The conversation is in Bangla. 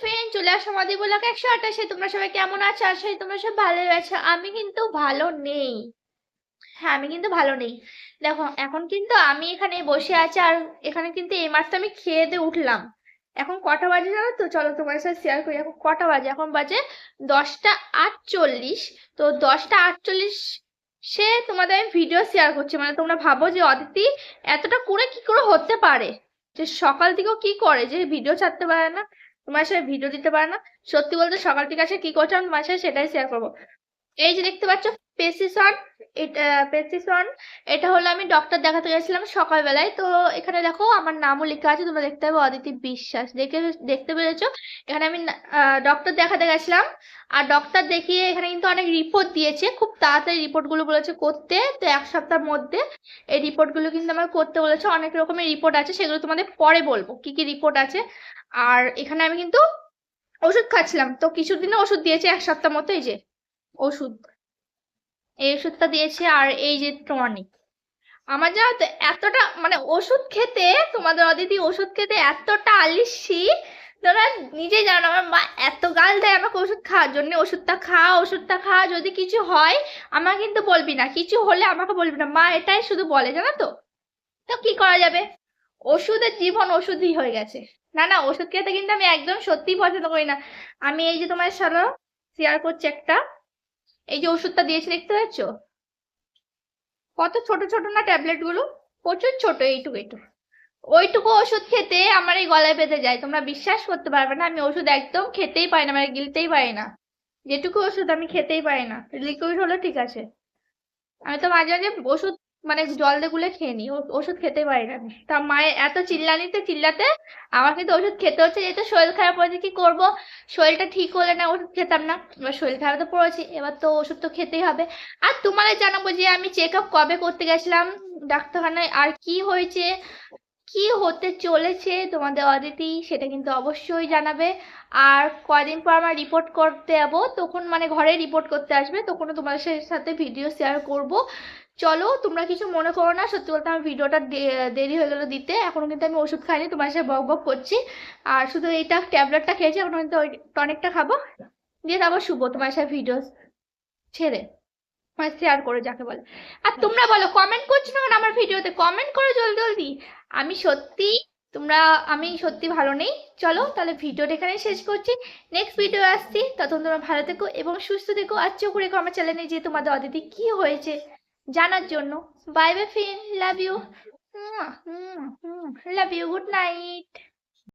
ফ্রেন্ড, চলে আসো আমাদের ব্লগ 128-এ। তোমরা সবাই কেমন আছো? আশা করি তোমরা সব ভালো আছো। আমি কিন্তু ভালো নেই। হ্যাঁ, আমি কিন্তু ভালো নেই। দেখো, এখন কিন্তু আমি এখানে বসে আছি, আর এখানে কিন্তু এই মাত্র আমি খেয়ে দিয়ে উঠলাম। এখন কটা বাজে জানো তো? চলো তোমার সাথে শেয়ার করি এখন কটা বাজে। এখন বাজে 10টা 48। তো 10টা 48 সে তোমাদের আমি ভিডিও শেয়ার করছি। মানে তোমরা ভাবো যে অদিতি এতটা করে কি করে হতে পারে, যে সকাল থেকেও কি করে যে ভিডিও ছাড়তে পারে না, তোমার সাথে ভিডিও দিতে পারে না। সত্যি বলতে সকাল থেকে আসে কি করছে আমি তোমার সাথে সেটাই শেয়ার করবো। এই যে দেখতে পাচ্ছ পেসিসন, এটা পেসিসন। এটা হলো আমি ডক্টর দেখাতে গেছিলাম সকালবেলায়। তো এখানে দেখো আমার নামও লেখা আছে, তোমরা দেখতে পাবে অদিতি বিশ্বাস। দেখতে পেরেছো? এখানে আমি ডক্টর দেখাতে গেছিলাম। আর ডক্টর দেখিয়ে এখানে কিন্তু অনেক রিপোর্ট দিয়েছে, খুব তাড়াতাড়ি রিপোর্ট গুলো বলেছে করতে। তো 1 সপ্তাহের মধ্যে এই রিপোর্ট গুলো কিন্তু আমার করতে বলেছে। অনেক রকমের রিপোর্ট আছে, সেগুলো তোমাদের পরে বলবো কি কি রিপোর্ট আছে। আর এখানে আমি কিন্তু ওষুধ খাচ্ছিলাম। তো কিছুদিনে ওষুধ দিয়েছে 1 সপ্তাহ মতো। এই যে ওষুধ, এই ওষুধটা দিয়েছে। আর এই যে টনিক। আমার জানো তো এতটা মানে ওষুধ খেতে, তোমাদের অদিতি ওষুধ খেতে এতটা আলিস্যি, তোমরা নিজেই জানো। আমার মা এত গাল দেয় আমাকে ওষুধ খাওয়ার জন্য, ওষুধটা খা ওষুধটা খা, যদি কিছু হয় আমার কিন্তু বলবি না, কিছু হলে আমাকে বলবি না, মা এটাই শুধু বলে, জানো তো। তো কি করা যাবে, ওষুধের জীবন ওষুধই হয়ে গেছে। না না, ওষুধ খেতে কিন্তু আমি একদম সত্যিই পছন্দ করি না। আমি এই যে তোমার সাথে শেয়ার করছি একটা, এই যে ওষুধটা দিয়েছি দেখতে পাচ্ছ, কত ছোট ছোট না ট্যাবলেট গুলো, প্রচুর ছোট, এইটুকু এইটুকু। ওইটুকু ওষুধ খেতে আমার এই গলায় বেঁধে যায়, তোমরা বিশ্বাস করতে পারবে না। আমি ওষুধ একদম খেতেই পারি না, মানে গিলতেই পারি না। যেটুকু ওষুধ আমি খেতেই পারি না। লিকুইড হলে ঠিক আছে, আমি তো মাঝে মাঝে ওষুধ মানে জল দিয়ে গুলে খেয়ে নিই, ওষুধ খেতে পারি না আমি। তা মায়ের এত চিল্লানিতে চিল্লাতে আমার কিন্তু ওষুধ খেতে হচ্ছে, যেহেতু শরীর খারাপ হয়েছে। কি করব, শরীরটা ঠিক হলে না ওষুধ খেতাম না, এবার শরীর খারাপ তো পড়েছি, এবার তো ওষুধ তো খেতেই হবে। আর তোমাদের জানাবো যে আমি চেক আপ কবে করতে গেছিলাম ডাক্তারখানায়, আর কি হয়েছে, কি হতে চলেছে তোমাদের অদিতি, সেটা কিন্তু অবশ্যই জানাবে। আর কয়দিন পর আমার রিপোর্ট করতে যাবো, তখন মানে ঘরে রিপোর্ট করতে আসবে, তখনও তোমাদের সাথে ভিডিও শেয়ার করব। চলো, তোমরা কিছু মনে করো না। সত্যি বলতে আমার ভিডিওটা দেরি হয়ে গেলো দিতে। এখনো কিন্তু আমি ওষুধ খাইনি, তোমার সাথে বক বক করছি। আর শুধু এইটা ট্যাবলেটটা খেয়েছি, এখনো কিন্তু ওই টনিকটা খাবো, দিয়ে তারপর শুবো তোমার সাথে ভিডিও ছেড়ে, মানে শেয়ার করে যাকে বলে। আর তোমরা বলো, কমেন্ট করছো না কেন আমার ভিডিওতে? কমেন্ট করো জলদি জলদি। আমি সত্যি, তোমরা, আমি সত্যি ভালো নেই। চলো তাহলে ভিডিওটা এখানে শেষ করছি, নেক্সট ভিডিও আসছি। ততক্ষণ তোমরা ভালো থেকো এবং সুস্থ থেকো। আর চোখ রেখো আমার চ্যানেলে, যে তোমাদের অদিতি কি হয়েছে জানার জন্য। Bye bye friend, love you, love you, good night.